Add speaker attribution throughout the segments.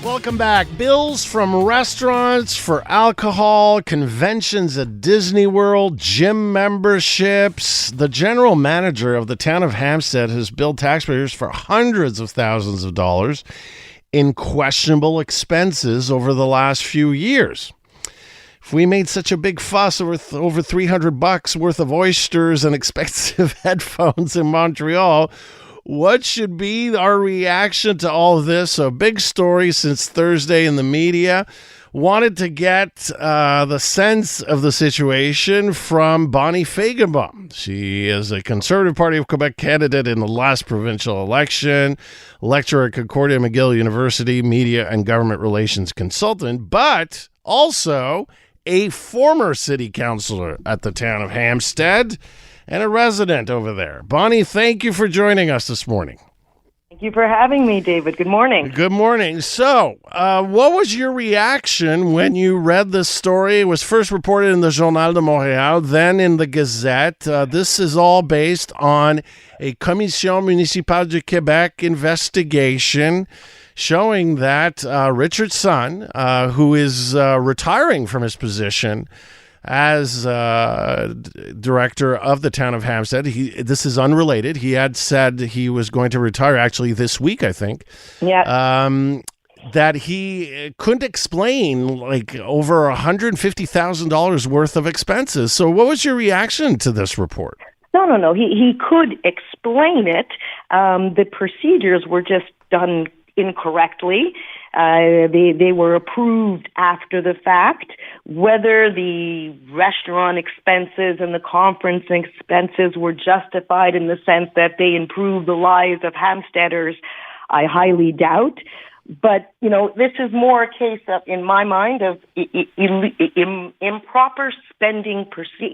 Speaker 1: Welcome back. Bills from restaurants for alcohol, conventions at Disney World, gym memberships. The general manager of the town of Hampstead has billed taxpayers for hundreds of thousands of dollars in questionable expenses over the last few years. If we made such a big fuss over $300 worth of oysters and expensive headphones in Montreal, what should be our reaction to all of this? A big story since Thursday in the media. Wanted to get the sense of the situation from Bonnie Feigenbaum. She is a Conservative Party of Quebec candidate in the last provincial election, lecturer at Concordia McGill University, media and government relations consultant, but also a former city councillor at the town of Hampstead and a resident over there. Bonnie, thank you for joining us this morning.
Speaker 2: Thank you for having me, David. Good morning.
Speaker 1: Good morning. So, what was your reaction when you read this story? It was first reported in the Journal de Montréal, then in the Gazette. This is all based on a Commission Municipale du Québec investigation showing that Richard Sun, who is retiring from his position as director of the town of Hampstead. This is unrelated. He had said he was going to retire actually this week, I think.
Speaker 2: Yeah.
Speaker 1: That he couldn't explain like over $150,000 worth of expenses. So what was your reaction to this report?
Speaker 2: No. He could explain it. The procedures were just done incorrectly. They were approved after the fact. Whether the restaurant expenses and the conference expenses were justified in the sense that they improved the lives of Hampsteaders, I highly doubt. But, this is more a case of, in my mind, of improper spending,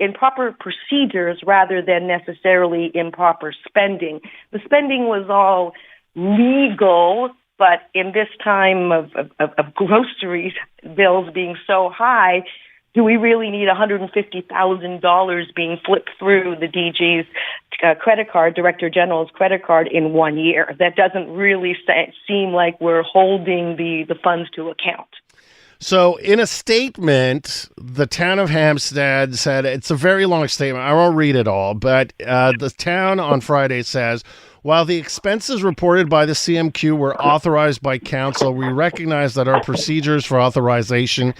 Speaker 2: improper procedures rather than necessarily improper spending. The spending was all legal, but in this time of groceries bills being so high, do we really need $150,000 being flipped through the DG's credit card, Director General's credit card in 1 year? That doesn't really seem like we're holding the funds to account.
Speaker 1: So in a statement, the town of Hampstead said, it's a very long statement, I won't read it all, but the town on Friday says, while the expenses reported by the CMQ were authorized by council, we recognize that our procedures for authorization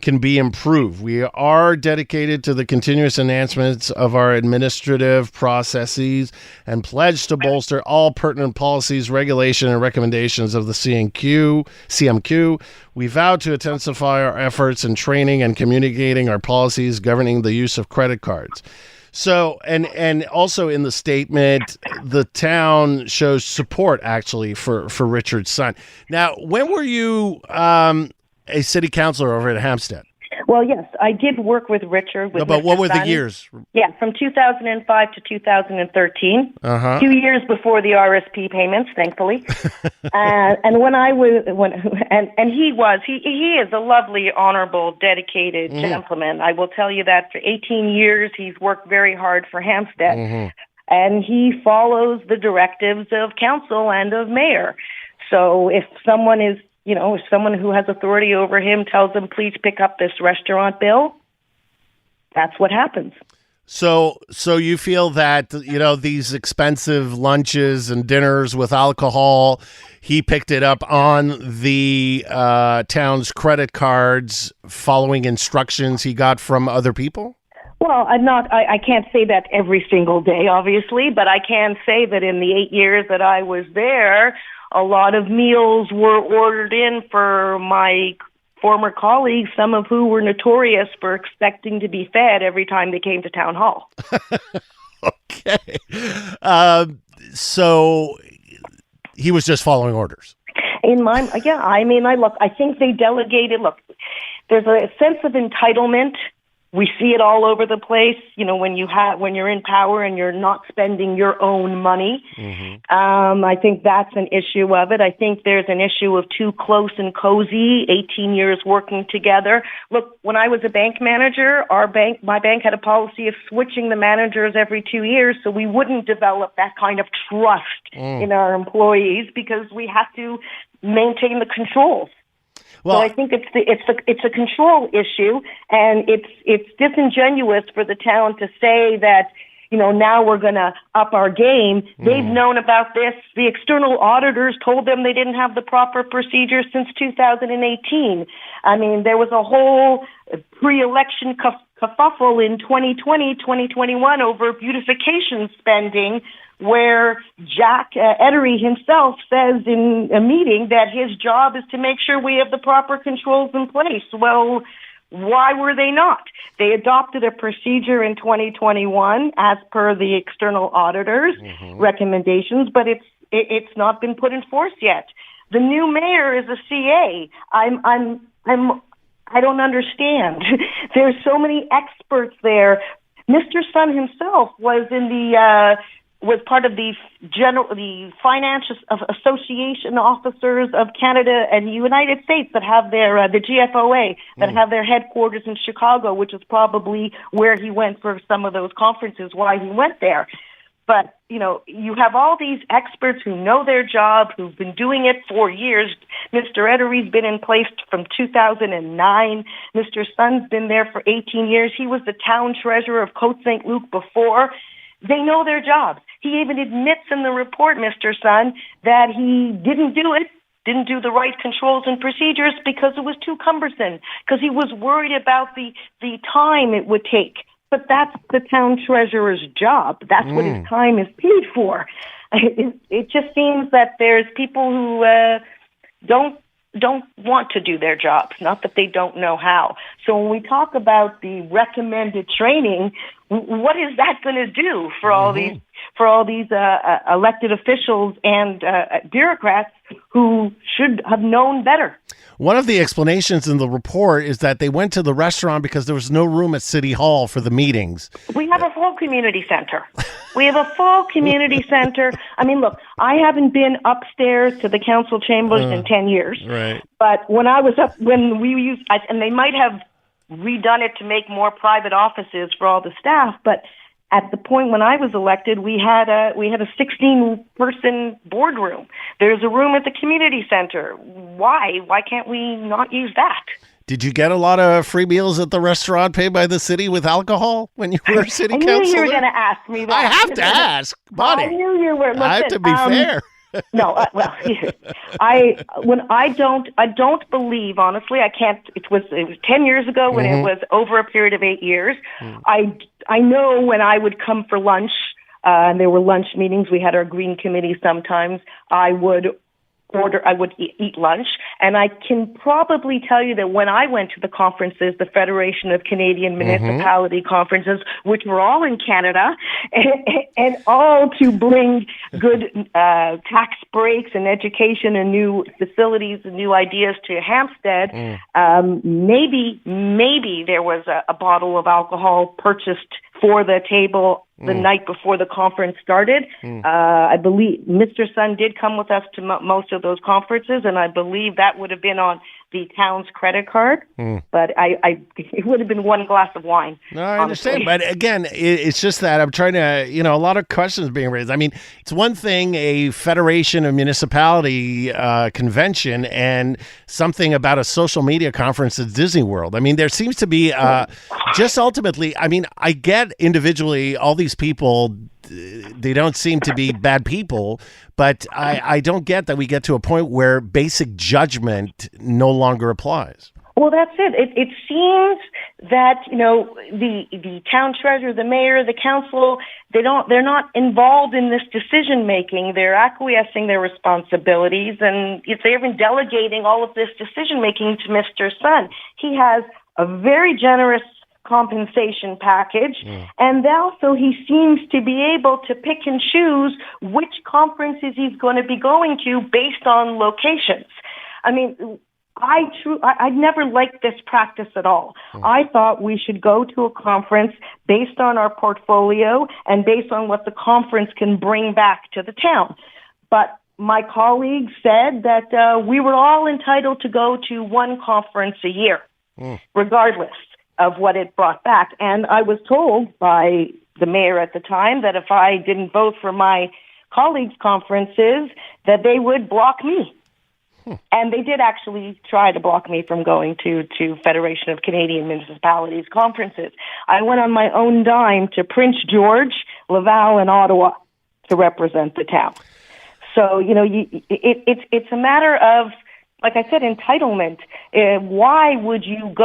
Speaker 1: can be improved. We are dedicated to the continuous enhancements of our administrative processes and pledge to bolster all pertinent policies, regulation, and recommendations of the CMQ. We vow to intensify our efforts in training and communicating our policies governing the use of credit cards. So, and also in the statement, the town shows support actually for Richard Sun. Now, when were you a city councillor over at Hampstead?
Speaker 2: Well, yes, I did work with Richard.
Speaker 1: But what were the years?
Speaker 2: Yeah, from 2005 to 2013. 2 years before the RSP payments, thankfully. And when I was, he is a lovely, honorable, dedicated gentleman. I will tell you that for 18 years, he's worked very hard for Hampstead. And he follows the directives of council and of mayor. So if someone is if someone who has authority over him tells him, please pick up this restaurant bill, that's what happens.
Speaker 1: So you feel that, these expensive lunches and dinners with alcohol, he picked it up on the town's credit cards following instructions he got from other people?
Speaker 2: Well, I can't say that every single day, obviously, but I can say that in the 8 years that I was there, a lot of meals were ordered in for my former colleagues, some of who were notorious for expecting to be fed every time they came to town hall.
Speaker 1: Okay. So he was just following orders. I think they delegated. Look,
Speaker 2: there's a sense of entitlement. We see it all over the place, when you're in power and you're not spending your own money. I think that's an issue of it. I think there's an issue of too close and cozy, 18 years working together. Look, when I was a bank manager, my bank had a policy of switching the managers every 2 years so we wouldn't develop that kind of trust in our employees because we have to maintain the controls.
Speaker 1: Well,
Speaker 2: so I think it's a control issue, and it's disingenuous for the town to say that, now we're going to up our game. They've known about this. The external auditors told them they didn't have the proper procedures since 2018. I mean, there was a whole pre-election kerfuffle in 2020, 2021 over beautification spending, where Jack Ettery himself says in a meeting that his job is to make sure we have the proper controls in place. Well, why were they not? They adopted a procedure in 2021 as per the external auditors' recommendations, but it's not been put in force yet. The new mayor is a CA. I don't understand. There's so many experts there. Mr. Sun himself was was part of the Finance Association Officers of Canada and United States that have their the GFOA that have their headquarters in Chicago, which is probably where he went for some of those conferences. Why he went there. But, you have all these experts who know their job, who've been doing it for years. Mr. Ettery's been in place from 2009. Mr. Sun's been there for 18 years. He was the town treasurer of Côte St. Luc before. They know their jobs. He even admits in the report, Mr. Sun, that he didn't do the right controls and procedures because it was too cumbersome, because he was worried about the time it would take. But that's the town treasurer's job. That's what his time is paid for. It just seems that there's people who don't want to do their jobs, not that they don't know how. So when we talk about the recommended training, what is that going to do for all these elected officials and bureaucrats who should have known better?
Speaker 1: One of the explanations in the report is that they went to the restaurant because there was no room at City Hall for the meetings.
Speaker 2: We have a full community center. I mean, look, I haven't been upstairs to the council chambers in 10 years.
Speaker 1: Right.
Speaker 2: But when I was up, and they might have redone it to make more private offices for all the staff, but at the point when I was elected, we had a 16-person boardroom. There's a room at the community center. Why? Why can't we not use that?
Speaker 1: Did you get a lot of free meals at the restaurant paid by the city with alcohol when you were city councilor?
Speaker 2: I knew you were going to ask me that.
Speaker 1: I have to ask, buddy.
Speaker 2: I knew you were. Listen,
Speaker 1: I have to be fair.
Speaker 2: No, I don't believe, honestly. I can't. It was 10 years ago when it was over a period of 8 years. I know when I would come for lunch, and there were lunch meetings. We had our green committee sometimes. I would eat lunch, and I can probably tell you that when I went to the conferences, the Federation of Canadian Municipality conferences, which were all in Canada, and all to bring good tax breaks and education and new facilities and new ideas to Hampstead, maybe there was a bottle of alcohol purchased for the table the night before the conference started. I believe Mr. Sun did come with us to most of those conferences, and I believe that would have been on the town's credit card. But it would have been one glass of wine.
Speaker 1: No, I understand. But again, it's just that I'm trying to, a lot of questions being raised. I mean, it's one thing, a Federation of Municipality convention and something about a social media conference at Disney World. I mean, there seems to be just ultimately, I mean, I get individually all these people, they don't seem to be bad people, but I don't get that we get to a point where basic judgment no longer applies.
Speaker 2: Well, that's it. It seems that, the town treasurer, the mayor, the council, they're not involved in this decision making. They're acquiescing their responsibilities, and they're even delegating all of this decision making to Mr. Sun. He has a very generous compensation package, and also he seems to be able to pick and choose which conferences he's going to be going to based on locations. I mean, I never liked this practice at all. I thought we should go to a conference based on our portfolio and based on what the conference can bring back to the town. But my colleagues said that we were all entitled to go to one conference a year, regardless of what it brought back. And I was told by the mayor at the time that if I didn't vote for my colleagues' conferences, that they would block me. And they did actually try to block me from going to Federation of Canadian Municipalities conferences. I went on my own dime to Prince George, Laval, and Ottawa to represent the town. So, it's a matter of, like I said, entitlement. Why would you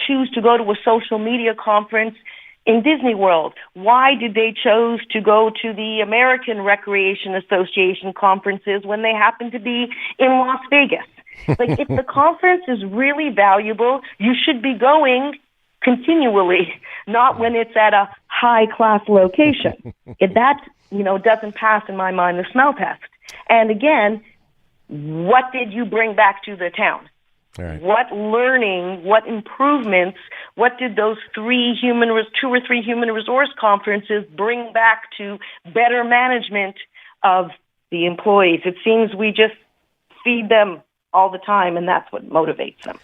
Speaker 2: choose to go to a social media conference in Disney World? Why did they choose to go to the American Recreation Association conferences when they happen to be in Las Vegas? Like, if the conference is really valuable, you should be going continually, not when it's at a high-class location. If that, doesn't pass, in my mind, the smell test. And again, what did you bring back to the town?
Speaker 1: Right.
Speaker 2: What learning, what improvements, what did those 2 or 3 human resource conferences bring back to better management of the employees? It seems we just feed them all the time, and that's what motivates them.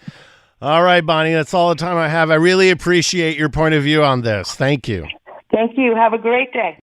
Speaker 1: All right, Bonnie, that's all the time I have. I really appreciate your point of view on this. Thank you.
Speaker 2: Thank you. Have a great day.